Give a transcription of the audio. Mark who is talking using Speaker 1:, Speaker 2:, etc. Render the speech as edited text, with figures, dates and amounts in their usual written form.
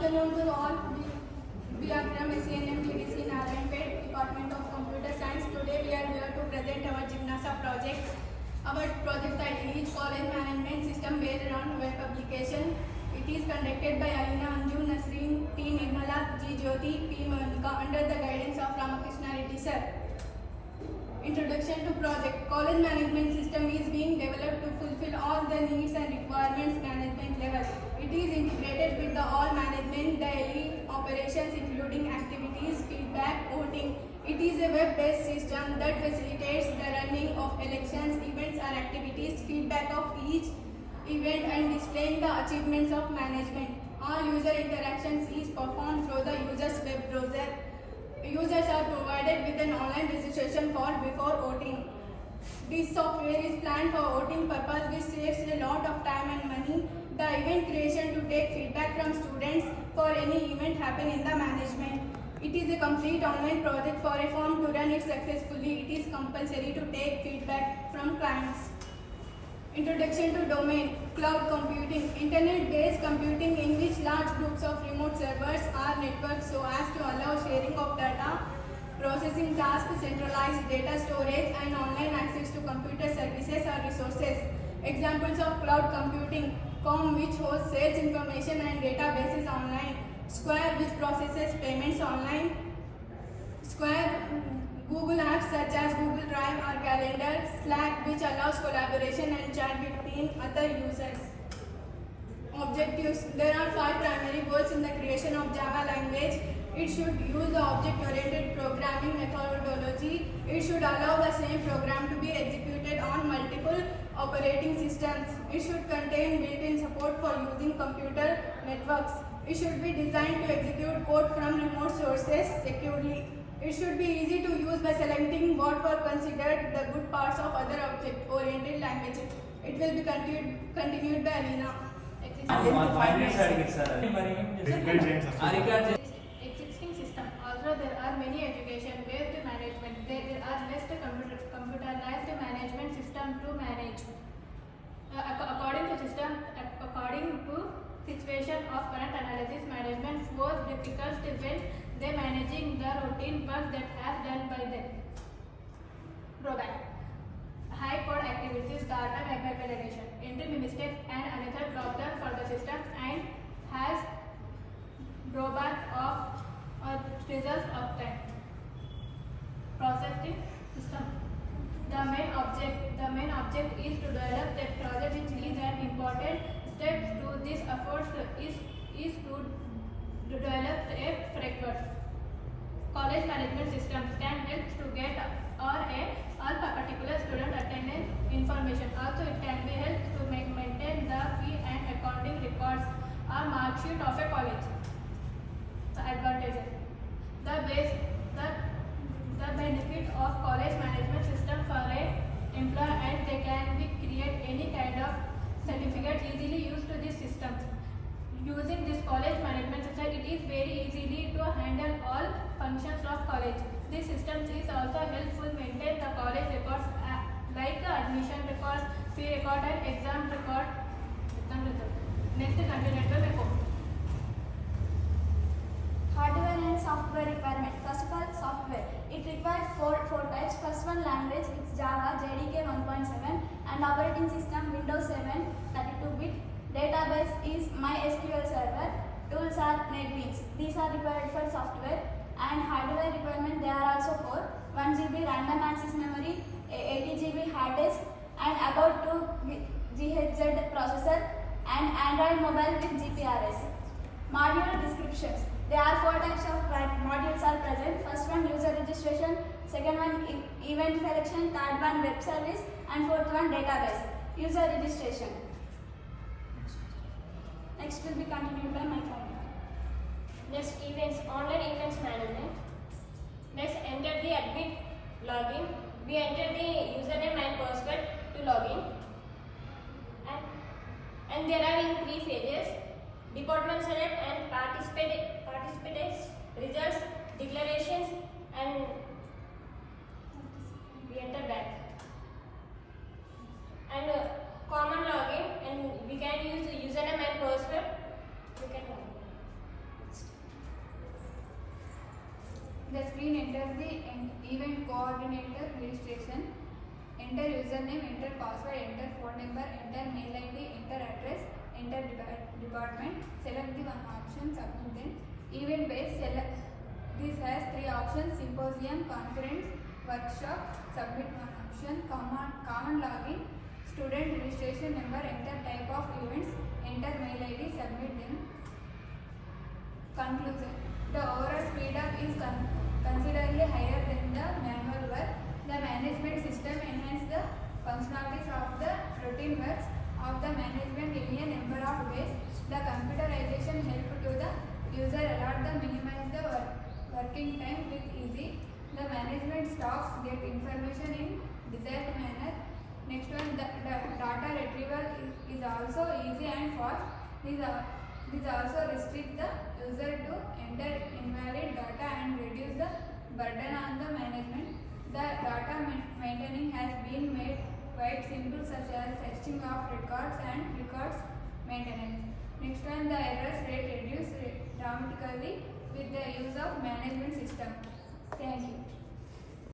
Speaker 1: afternoon to all. We are from SCNM TDC Narayanpet, Department of Computer Science. Today we are here to present our Gymnasa project. Our project title is College Management System based on web application. It is conducted by Alina Anju, Nasreen, T. Nirmala, G. Jyoti, P. Monika under the guidance of Ramakrishna Reddy sir. Introduction to project. College management system is being developed to fulfill all the needs and requirements management level. It is integrated with the all management daily operations including activities, feedback, voting. It is a web-based system that facilitates the running of elections, events or activities, feedback of each event and displaying the achievements of management. All user interactions is performed through the user's web browser. Users are provided with an online registration form before voting. This software is planned for voting purpose which saves a lot of time and money. The event creation to take feedback from students for any event happen in the management. It is a complete online project. For a firm to run it successfully, it is compulsory to take feedback from clients. Introduction to domain. Cloud computing. Internet-based computing in which large groups of remote servers are networked so as to allow sharing of data, processing tasks, centralized data storage and online access to computer services or resources. Examples of cloud computing. Com which hosts sales information and databases online. Square which processes payments online. Square Google apps such as Google Drive or Calendar. Slack which allows collaboration and chat between other users. Objectives. There are 5 primary goals in the creation of Java language. It should use the object-oriented programming methodology. It should allow the same program to be executed on multiple operating systems. It should contain built-in support for using computer networks. It should be designed to execute code from remote sources securely. It should be easy to use by selecting what were considered the good parts of other object-oriented languages. It will be continued by Alina.
Speaker 2: Existing system. Although there are many education-based management, there are less computerized management system to manage. According to situation of current analysis, management was difficult when they managing the routine work that has done by them. Drawback. High code activities, data manipulation, entry mistakes and another problem for the system and has drawback of results of time. Processing system. The main object is to develop a project which is an important step to this effort is to develop a framework. College management systems can help to get all particular student attendance information. Also, it can be helped to maintain the fee and accounting records or mark sheet of a college. The advantages. The benefit of college management system for a employer and they can be create any kind of certificate easily used to this system. Using this college management system, it is very easily to handle all functions of college. This system is also helpful maintain the college records like admission records, fee record and exam record. Next is continental report.
Speaker 3: Hardware and software requirement. First of all, software. It requires four types. First one, language, it's Java, JDK 1.7 and operating system Windows 7, 32-bit. Database is MySQL Server. Tools are NetBeans. These are required for software. And hardware requirement, there are also 4. 1 GB random access memory, 80 GB hard disk and about 2 GHz processor and Android mobile with GPRS. Module descriptions. There are 4 types of modules are present. First one, user registration. Second one, event selection. Third one, web service. And fourth one, database. User registration. Next will be continued by my colleague.
Speaker 4: Next, events, online events management. Next, enter the admin login. We enter the username and password to login. And there are in 3 phases: department select and participants, results, declarations, and we enter back. And common login, and we can use username and password. We can login.
Speaker 5: screen enters the event coordinator registration. Enter username, enter password, enter phone number, enter mail ID, enter address, enter department. Select the one option, submit then. Event base, select. This has three options: symposium, conference, workshop. Submit one option. Common login, student registration number, enter type of events, enter mail ID, submit them. Conclusion: the overall speed up is considerably higher than the manual work. The management system enhances the functionalities of the routine works of the management in a number of ways. The computerization helps to the user allowed to minimize the working time with easy. The management staff get information in desired manner. Next one, the data retrieval is also easy and fast. This also restricts the user to enter invalid data and reduce the burden on the management. The data maintaining has been made quite simple, such as fetching of records and records maintenance. Next one, the errors rate reduced dramatically with the use of management system. Thank you.